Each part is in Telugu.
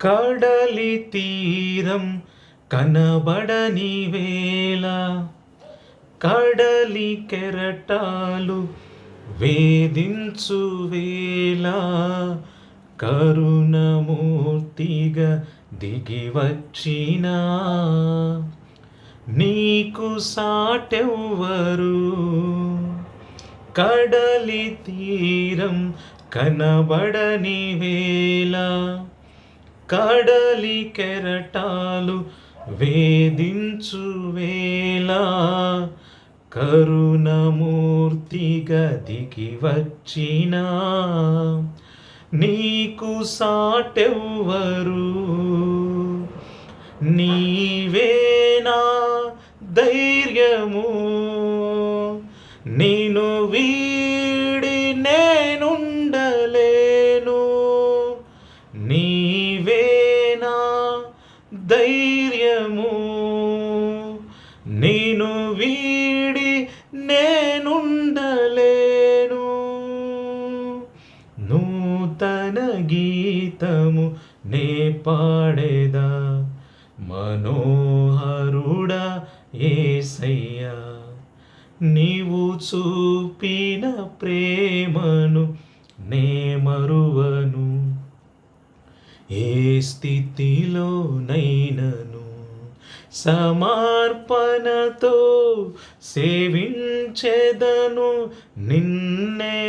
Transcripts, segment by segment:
కడలి తీరం కనబడని వేళ కడలి కెరటాలు వేధించు వేళ కరుణమూర్తిగా దిగి వచ్చిన నీకు సాటెవ్వరు. కడలి తీరం కనబడని వేళ కడలి కెరటాలు వేధించు వేళ కరుణమూర్తిగా దిగి వచ్చిన నీకు సాటెవ్వరు. నీవేనా ధైర్యము, నిన్ను వీడి నేనుండలేను. నీవేనా ధైర్యము, నిన్ను వీడి నేనుండలేను. నూతన గీతము నే పాడేదా మనోహరుడా యేసయ్యా, నీవు చూపిన ప్రేమను నే మరువను. ఏ స్థితిలోనైనను సమర్పణతో సేవించెదను నిన్నే.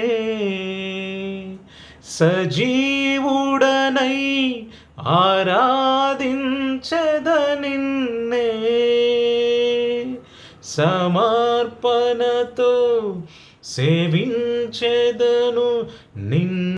సజీవుడనై ఆరాధించెద నిన్నే. సమర్పణతో సేవించెదను